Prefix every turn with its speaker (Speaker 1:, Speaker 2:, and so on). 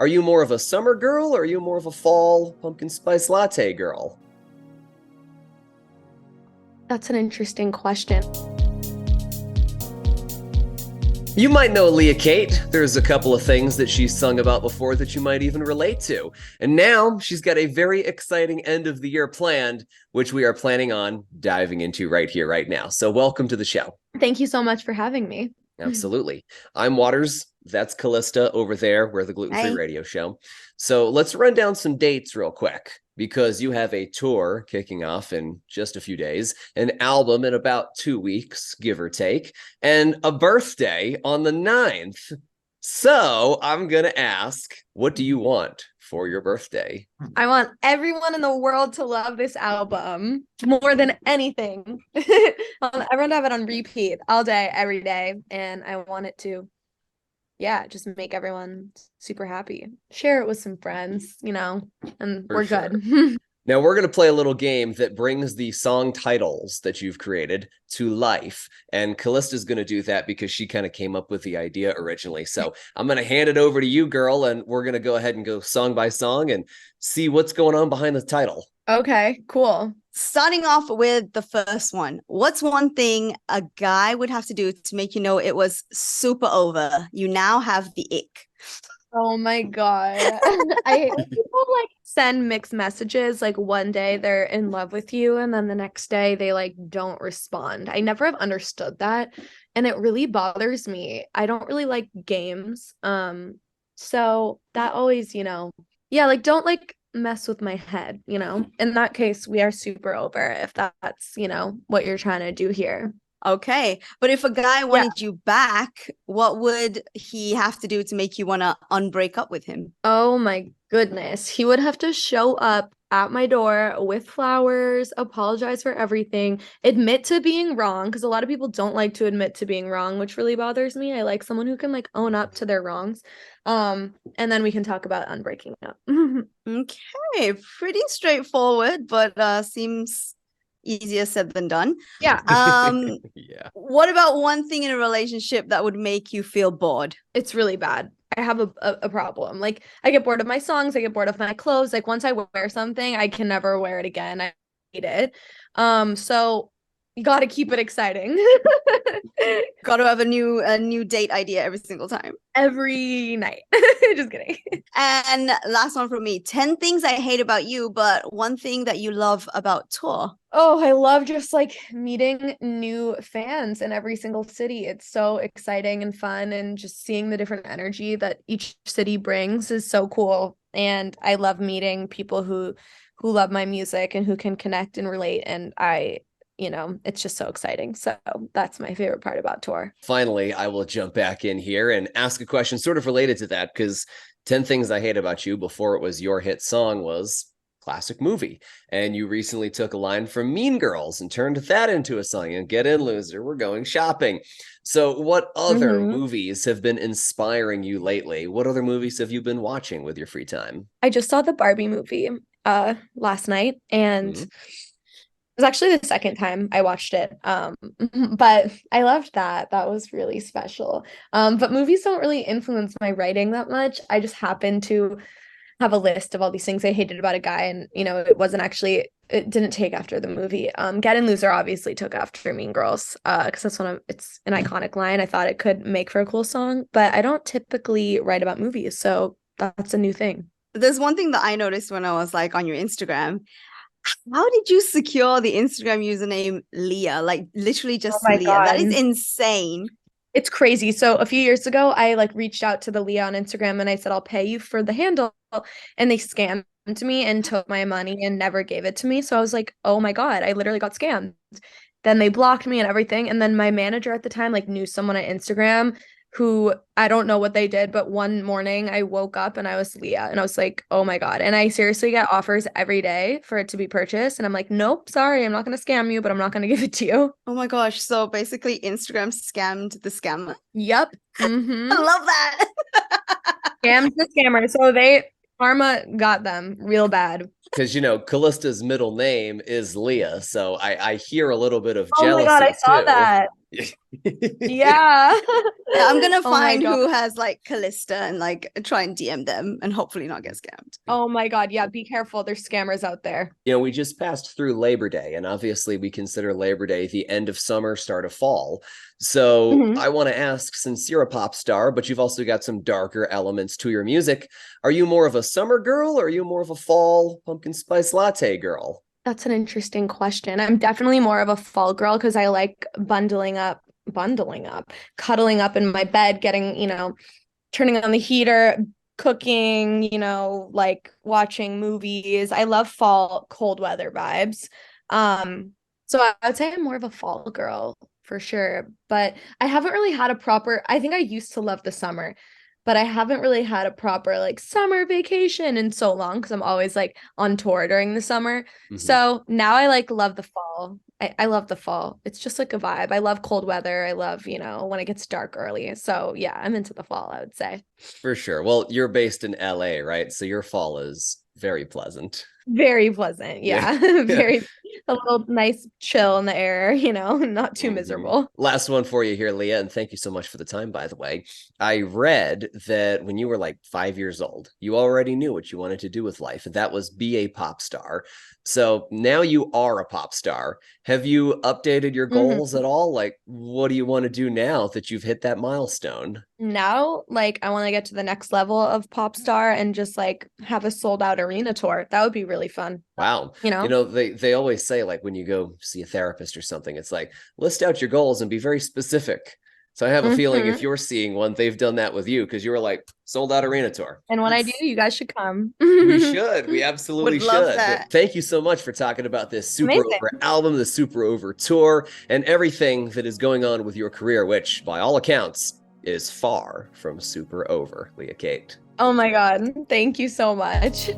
Speaker 1: Are you more of a summer girl or are you more of a fall pumpkin spice latte girl?
Speaker 2: That's an interesting question.
Speaker 1: You might know Leah Kate. There's a couple of things that she's sung about before that you might even relate to. And now she's got a very exciting end of the year planned, which we are planning on diving into right here, right now. So welcome to the show.
Speaker 2: Thank you so much for having me.
Speaker 1: Absolutely. I'm Waters. That's Calista over there. We're the Gluten-Free
Speaker 3: Hi.
Speaker 1: Radio Show. So let's run down some dates real quick because you have a tour kicking off in just a few days, an album in about 2 weeks, give or take, and a birthday on the 9th. So I'm going to ask, what do you want for your birthday?
Speaker 2: I want everyone in the world to love this album more than anything. I want everyone to have it on repeat all day, every day. And I want it to, just make everyone super happy. Share it with some friends, and we're good.
Speaker 1: Now, we're going to play a little game that brings the song titles that you've created to life. And Calista's going to do that because she kind of came up with the idea originally. So I'm going to hand it over to you, girl, and we're going to go ahead and go song by song and see what's going on behind the title.
Speaker 2: Okay, cool.
Speaker 3: Starting off with the first one. What's one thing a guy would have to do to make you know it was super over? You now have the ick.
Speaker 2: Oh my God. I people send mixed messages. Like one day they're in love with you and then the next day they don't respond. I never have understood that. And it really bothers me. I don't really like games. So that always, don't mess with my head, In that case, we are super over if that's, what you're trying to do here.
Speaker 3: Okay. But if a guy wanted you back, what would he have to do to make you want to unbreak up with him?
Speaker 2: Oh my goodness. He would have to show up at my door with flowers, apologize for everything, admit to being wrong, because a lot of people don't like to admit to being wrong, which really bothers me. I like someone who can own up to their wrongs. And then we can talk about unbreaking up.
Speaker 3: Okay, pretty straightforward, but seems easier said than done.
Speaker 2: Yeah.
Speaker 1: Yeah.
Speaker 3: What about one thing in a relationship that would make you feel bored?
Speaker 2: It's really bad. I have a problem. I get bored of my songs. I get bored of my clothes. Once I wear something, I can never wear it again. I hate it. So you got to keep it exciting.
Speaker 3: Got to have a new date idea every single time.
Speaker 2: Every night. Just kidding.
Speaker 3: And last one from me. 10 things I hate about you, but one thing that you love about tour.
Speaker 2: Oh, I love just meeting new fans in every single city. It's so exciting and fun, and just seeing the different energy that each city brings is so cool. And I love meeting people who love my music and who can connect and relate. And it's just so exciting. So that's my favorite part about tour.
Speaker 1: Finally, I will jump back in here and ask a question sort of related to that, because 10 Things I Hate About You, before it was your hit song, was classic movie. And you recently took a line from Mean Girls and turned that into a song. And Get In, Loser, we're going shopping. So what other movies have been inspiring you lately? What other movies have you been watching with your free time?
Speaker 2: I just saw the Barbie movie last night, and it was actually the second time I watched it. But I loved that. That was really special. But movies don't really influence my writing that much. I just happen to have a list of all these things I hated about a guy, and it didn't take after the movie. Get In, Loser obviously took after Mean Girls, because it's an iconic line. I thought it could make for a cool song, but I don't typically write about movies, so that's a new thing.
Speaker 3: There's one thing that I noticed when I was on your Instagram. How did you secure the Instagram username Leah? Literally just Leah.
Speaker 2: God.
Speaker 3: That is insane.
Speaker 2: It's crazy. So a few years ago, I reached out to the Leah on Instagram and I said, I'll pay you for the handle. And they scammed me and took my money and never gave it to me. So I was like, oh my God, I literally got scammed. Then they blocked me and everything. And then my manager at the time knew someone at Instagram who, I don't know what they did, but one morning I woke up and I was Leah and I was like, oh my God. And I seriously get offers every day for it to be purchased. And I'm like, nope, sorry, I'm not going to scam you, but I'm not going to give it to you.
Speaker 3: Oh my gosh. So basically Instagram scammed the scammer.
Speaker 2: Yep.
Speaker 3: I love that.
Speaker 2: Scammed the scammer. So karma got them real bad.
Speaker 1: because Calista's middle name is Leah, so I hear a little bit of
Speaker 2: Oh my
Speaker 1: jealousy
Speaker 2: God, I saw
Speaker 1: too.
Speaker 2: that. Yeah.
Speaker 3: Yeah, I'm gonna
Speaker 2: Oh my
Speaker 3: find
Speaker 2: God.
Speaker 3: who has like Calista and like try and DM them and hopefully not get scammed.
Speaker 2: Oh my God. Yeah, be careful. There's scammers out there.
Speaker 1: We just passed through Labor Day, and obviously we consider Labor Day the end of summer, start of fall. So
Speaker 2: Mhm.
Speaker 1: I want to ask, since you're a pop star, but you've also got some darker elements to your music, are you more of a summer girl or are you more of a fall pumpkin spice latte girl?
Speaker 2: That's an interesting question. I'm definitely more of a fall girl because I like bundling up, cuddling up in my bed, getting, turning on the heater, cooking, like watching movies. I love fall cold weather vibes. So I would say I'm more of a fall girl for sure, but I haven't really had I think I used to love the summer, but I haven't really had a proper like summer vacation in so long because I'm always like on tour during the summer.
Speaker 1: Mhm.
Speaker 2: So now I like love the fall. I love the fall. It's just like a vibe. I love cold weather. I love, when it gets dark early. So yeah, I'm into the fall, I would say.
Speaker 1: For sure. Well, you're based in LA, right? So your fall is very pleasant.
Speaker 2: Very pleasant. Yeah. Very a little nice chill in the air, not too miserable.
Speaker 1: Last one for you here, Leah, and thank you so much for the time, by the way. I read that when you were like 5 years old, you already knew what you wanted to do with life, and that was be a pop star. So now you are a pop star. Have you updated your goals at all? Like, what do you want to do now that you've hit that milestone?
Speaker 2: Now, like, I want to get to the next level of pop star and just like have a sold out arena tour. That would be really fun.
Speaker 1: Wow. They always say, like, when you go see a therapist or something, it's like, list out your goals and be very specific. So I have a feeling if you're seeing one, they've done that with you because you were like, sold out arena tour.
Speaker 2: And when I do, you guys should come.
Speaker 1: We should. We absolutely
Speaker 3: Would love
Speaker 1: should.
Speaker 3: that.
Speaker 1: But thank you so much for talking about this Super
Speaker 2: Amazing.
Speaker 1: Over album, the Super Over tour, and everything that is going on with your career, which, by all accounts, is far from super over, Leah Kate.
Speaker 2: Oh my God. Thank you so much.